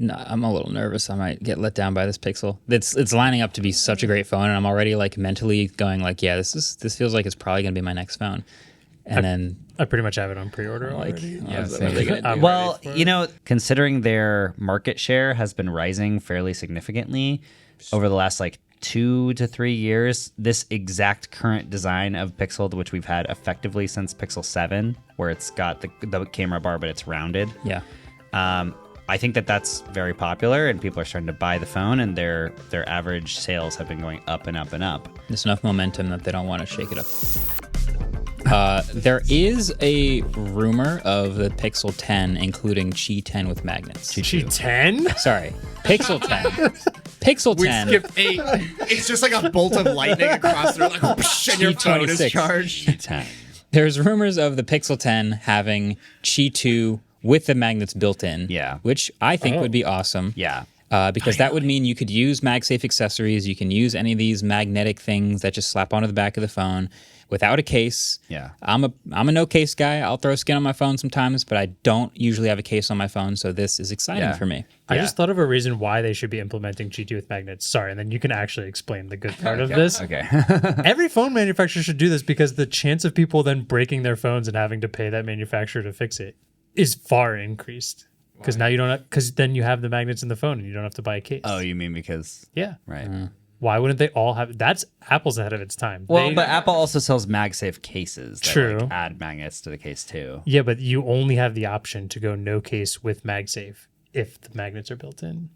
No, I'm a little nervous. I might get let down by this Pixel. It's lining up to be such a great phone, and I'm already like mentally going like, yeah, this feels like it's probably gonna be my next phone. And I pretty much have it on pre-order like, already. yeah, what are they gonna do? Well, considering their market share has been rising fairly significantly over the last like 2 to 3 years, this exact current design of Pixel, which we've had effectively since Pixel 7, where it's got the camera bar but it's rounded. Yeah. I think that's very popular, and people are starting to buy the phone, and their average sales have been going up and up and up. There's enough momentum that they don't want to shake it up. There is a rumor of the Pixel 10 including Qi 10 with magnets. Qi 10? Sorry, Pixel 10. Pixel 10. We skipped 8. It's just like a bolt of lightning across the room, like, whoosh, and your phone is charged. Qi 10. There's rumors of the Pixel 10 having Qi 2 with the magnets built in. Yeah. Which I think would be awesome. Yeah. Because that would mean you could use MagSafe accessories. You can use any of these magnetic things that just slap onto the back of the phone without a case. Yeah. I'm a no case guy. I'll throw skin on my phone sometimes, but I don't usually have a case on my phone, so this is exciting for me. I just thought of a reason why they should be implementing Qi 2 with magnets. Sorry, and then you can actually explain the good part of this. Okay. Every phone manufacturer should do this because the chance of people then breaking their phones and having to pay that manufacturer to fix it is far increased. Because now you don't, because then you have the magnets in the phone and you don't have to buy a case. Oh, you mean because? Yeah. Right. Why wouldn't they all have? That's Apple's ahead of its time. Well, but Apple also sells MagSafe cases that True. like, add magnets to the case too. Yeah, but you only have the option to go no case with MagSafe if the magnets are built in.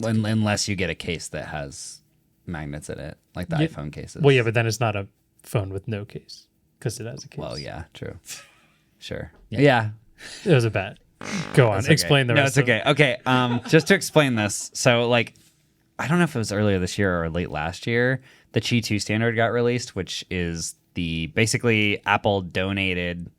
Unless you get a case that has magnets in it, like the iPhone cases. Well, yeah, but then it's not a phone with no case because it has a case. Well, yeah, true. Sure. Yeah. Yeah. It was a bet. Go on. Okay. Explain the rest. No, it's okay. Okay. Just to explain this. So, like, I don't know if it was earlier this year or late last year, the Qi 2 standard got released, which is basically Apple donated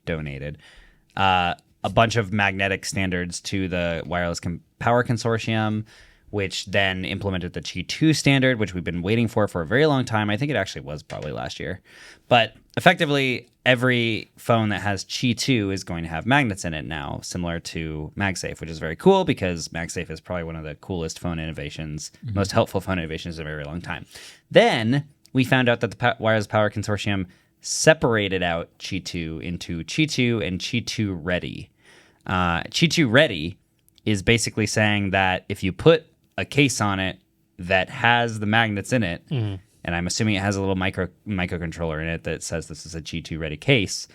a bunch of magnetic standards to the Wireless Power Consortium, which then implemented the Qi 2 standard, which we've been waiting for a very long time. I think it actually was probably last year. But effectively, every phone that has Qi 2 is going to have magnets in it now, similar to MagSafe, which is very cool because MagSafe is probably one of the coolest phone innovations, most helpful phone innovations in a very long time. Then we found out that the Wireless Power Consortium separated out Qi 2 into Qi 2 and Qi 2 Ready. Qi 2 Ready is basically saying that if you put a case on it that has the magnets in it, and I'm assuming it has a little microcontroller in it that says this is a Qi 2 ready case,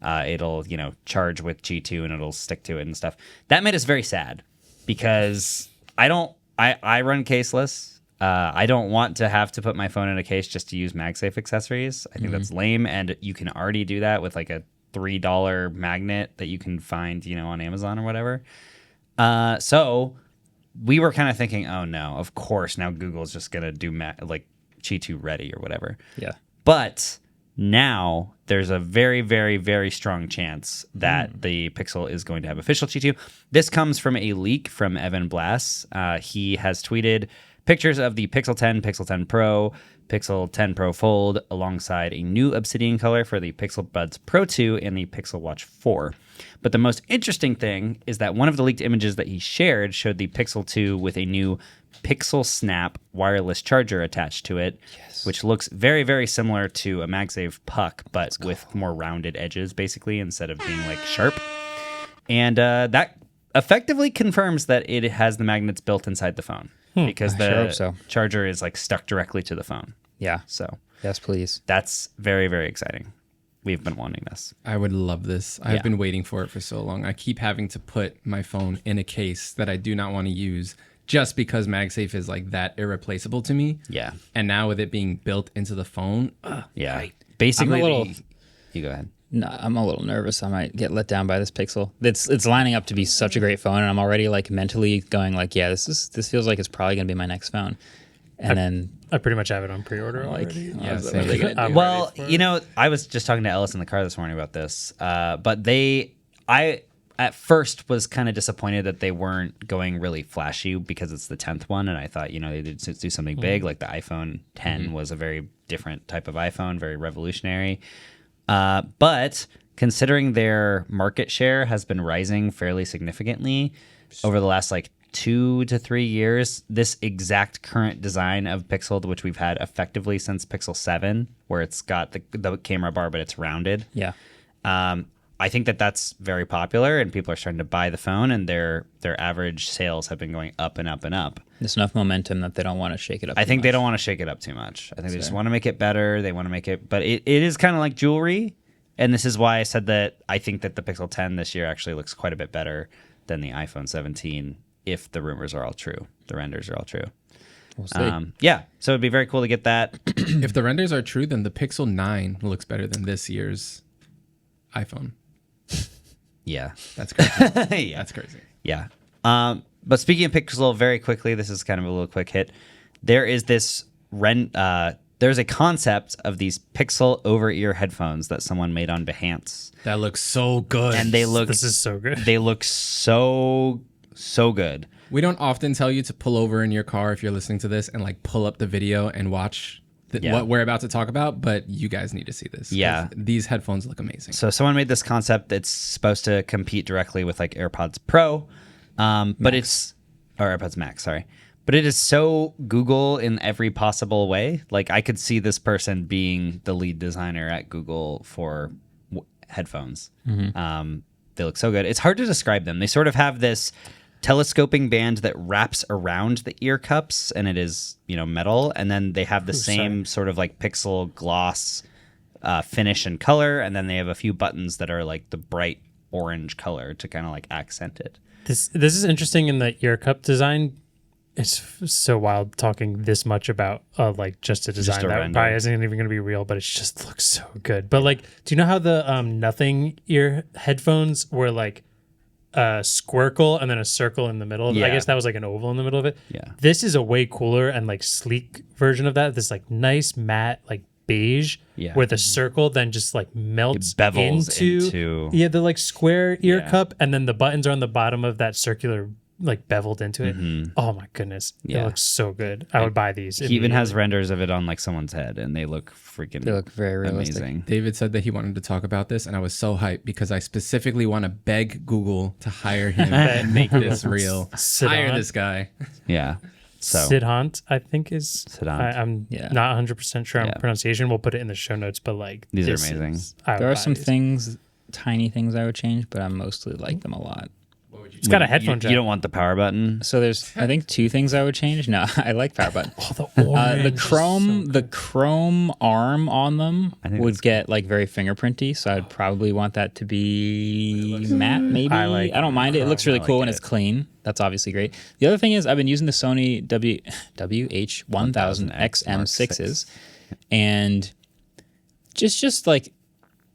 it'll charge with Qi 2 and it'll stick to it and stuff. That made us very sad because I run caseless. I don't want to have to put my phone in a case just to use MagSafe accessories. I think that's lame, and you can already do that with like a $3 magnet that you can find on Amazon or whatever. So we were kind of thinking, oh no, of course now Google's just gonna do like Qi 2 ready or whatever. Yeah. But now there's a very, very, very strong chance that the Pixel is going to have official Qi 2. This comes from a leak from Evan Blass. He has tweeted pictures of the Pixel 10, Pixel 10 Pro, Pixel 10 Pro Fold alongside a new obsidian color for the Pixel Buds Pro 2 and the Pixel Watch 4. But the most interesting thing is that one of the leaked images that he shared showed the Pixel 2 with a new Pixel Snap wireless charger attached to it, which looks very, very similar to a MagSafe puck, but with more rounded edges, basically, instead of being like sharp. And that effectively confirms that it has the magnets built inside the phone because the charger is like stuck directly to the phone. Yeah. So yes, please. That's very, very exciting. We've been wanting this. I would love this. I've been waiting for it for so long. I keep having to put my phone in a case that I do not want to use just because MagSafe is like that irreplaceable to me. Yeah. And now with it being built into the phone. Basically, you go ahead. No, I'm a little nervous. I might get let down by this Pixel. It's lining up to be such a great phone, and I'm already like mentally going like, yeah, this feels like it's probably gonna be my next phone. And I pretty much have it on pre-order already. what are they gonna do? Well, I was just talking to Ellis in the car this morning about this, but I at first was kind of disappointed that they weren't going really flashy because it's the 10th one, and I thought they did do something big, like the iPhone 10 was a very different type of iPhone, very revolutionary. But considering their market share has been rising fairly significantly over the last like 2 to 3 years, this exact current design of Pixel, which we've had effectively since Pixel 7, where it's got the camera bar, but it's rounded. Yeah. I think that's very popular, and people are starting to buy the phone, and their average sales have been going up and up and up. There's enough momentum that they don't want to shake it up. I think much. they don't want to shake it up too much. I think they just want to make it better. They want to make it, but it is kind of like jewelry, and this is why I said that I think that the Pixel 10 this year actually looks quite a bit better than the iPhone 17, if the rumors are all true, the renders are all true. We'll see. Yeah, so it'd be very cool to get that. If the renders are true, then the Pixel 9 looks better than this year's iPhone. Yeah. That's crazy. Yeah. That's crazy. Yeah. But speaking of Pixel, very quickly, this is kind of a little quick hit. There is this there's a concept of these Pixel over-ear headphones that someone made on Behance. That looks so good. And they look This is so good. They look so good. We don't often tell you to pull over in your car if you're listening to this and like pull up the video and watch what we're about to talk about, but you guys need to see this. Yeah. These headphones look amazing. So someone made this concept that's supposed to compete directly with like AirPods Pro, but it's or AirPods Max, sorry. But it is so Google in every possible way. Like I could see this person being the lead designer at Google for headphones. They look so good. It's hard to describe them. They sort of have this telescoping band that wraps around the ear cups, and it is, metal, and then they have the same sort of like pixel gloss finish and color, and then they have a few buttons that are like the bright orange color to kind of like accent it. This is interesting in the ear cup design. It's so wild talking this much about like just a design a that render. probably isn't even going to be real, but it just looks so good. But like, do you know how the nothing ear headphones were like a squircle and then a circle in the middle? Yeah. I guess that was like an oval in the middle of it. Yeah. This is a way cooler and like sleek version of that. This like nice matte like beige where the circle then just like melts It bevels into the like square ear Yeah. cup, and then the buttons are on the bottom of that circular like beveled into it. Oh my goodness. It Yeah. looks so good. I would buy these. He even has immediately. renders of it on like someone's head, and they look freaking They look very realistic. amazing. David said that he wanted to talk about this, and I was so hyped because I specifically want to beg Google to hire him and make this real. Sit Hire on. this guy. Yeah. So Sid Hunt, I think is. Sidhant. I'm Yeah. not 100% sure on Yeah. pronunciation. We'll put it in the show notes, but like These are this amazing. I would There are buy some these. things, tiny things I would change, but I mostly like them a lot. It's got a headphone jack. You don't want the power button. So there's, I think, 2 things I would change. No, I like power button. Oh, the orange. The chrome arm on them I think would that's get like very fingerprinty, so I'd probably want that to be matte. Maybe I don't mind it. It looks really I cool like when it. it's clean. That's obviously great. The other thing is I've been using the Sony WH-1000 XM6s, and just like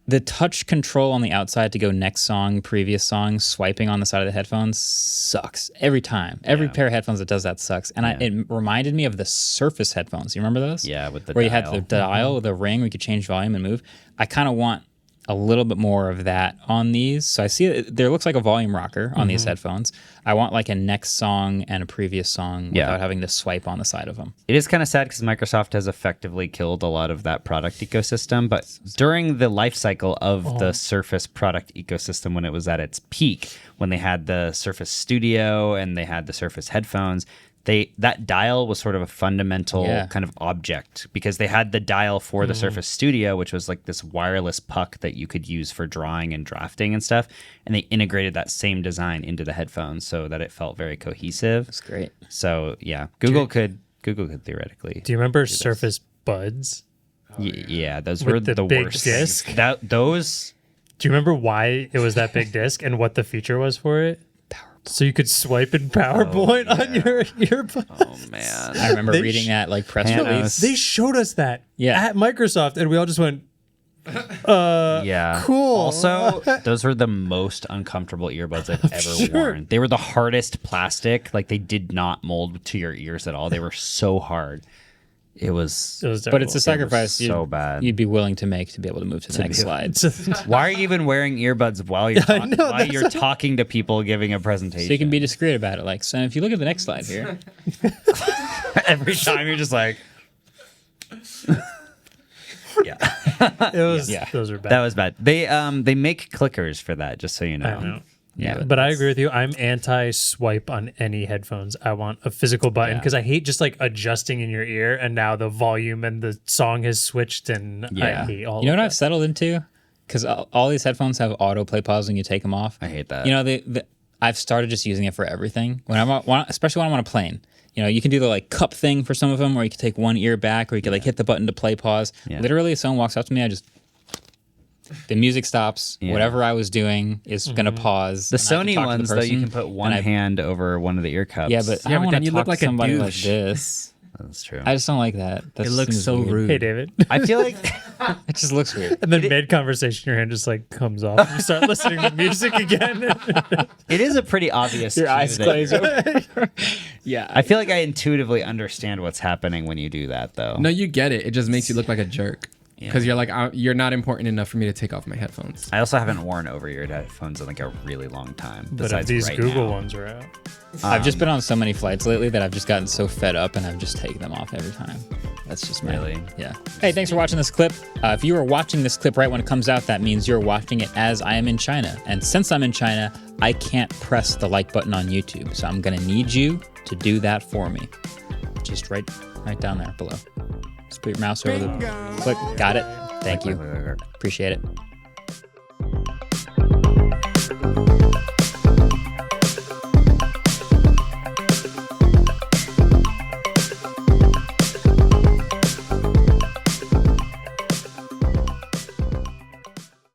the touch control on the outside to go next song, previous song, swiping on the side of the headphones sucks every time. Every pair of headphones that does that sucks. And it reminded me of the Surface headphones. You remember those? Yeah, with the where you dial. had the dial, the ring, where you could change volume and move. I kind of want a little bit more of that on these. So I see there looks like a volume rocker on these headphones. I want like a next song and a previous song without having to swipe on the side of them. It is kind of sad because Microsoft has effectively killed a lot of that product ecosystem. But during the life cycle of the Surface product ecosystem, when it was at its peak, when they had the Surface Studio and they had the Surface headphones, that dial was sort of a fundamental kind of object, because they had the dial for the Surface Studio, which was like this wireless puck that you could use for drawing and drafting and stuff. And they integrated that same design into the headphones so that it felt very cohesive. It's great. So yeah, Google could theoretically. Do you remember Surface Buds? Yeah, those With were the the big worst. disc? Things. Those. Do you remember why it was that big disc and what the feature was for it? So you could swipe in PowerPoint on your earbuds. Oh man. I remember They reading that like press Panos. release. They showed us that Yeah. at Microsoft, and we all just went, Yeah. cool. Also, those were the most uncomfortable earbuds I've ever worn. They were the hardest plastic. Like they did not mold to your ears at all. They were so hard. It was. It was But it's a terrible. sacrifice so bad. you'd be willing to make to be able to move to the next slide. Why are you even wearing earbuds while you're talking to people giving a presentation? So you can be discreet about it. Like, so if you look at the next slide here, every time you're just like. Yeah. It was. Yeah. Those are bad. That was bad. They make clickers for that, just so you know. I know. Yeah, But I agree with you. I'm anti-swipe on any headphones. I want a physical button Yeah. because I hate just like adjusting in your ear and now the volume and the song has switched and I hate all You know of what that. I've settled into? Because all these headphones have auto play pause when you take them off. I hate that. You know, I've started just using it for everything. Especially when I'm on a plane. You know, you can do the like cup thing for some of them, or you can take one ear back, or you can like hit the button to play pause. Yeah. Literally, if someone walks up to me, the music stops. Yeah. Whatever I was doing is gonna pause. The and I can Sony talk to the ones, though, you person, can put one and hand over one of the ear cups. Yeah, but I don't but want then to you talk look to like a somebody like douche. this. that's true. I just don't like that. That It looks seems so weird. rude. Hey, David. I feel like It just looks weird. And then mid-conversation, your hand just like comes off. You start listening to music again. it is a pretty obvious. Your cue eyes that glaze you're- over. Yeah, I feel like I intuitively understand what's happening when you do that, though. No, you get it. It just makes you look like a jerk because Yeah. you're like, you're not important enough for me to take off my headphones. I also haven't worn over-ear headphones in like a really long time. But if besides these right Google now. ones are out. I've just been on so many flights lately that I've just gotten so fed up and I've just taken them off every time. That's just Really? Yeah. Hey, thanks for watching this clip. If you are watching this clip right when it comes out, that means you're watching it as I am in China. And since I'm in China, I can't press the like button on YouTube. So I'm going to need you to do that for me. Just right down there below. Just put your mouse over the click. Got it. Thank you. Appreciate it.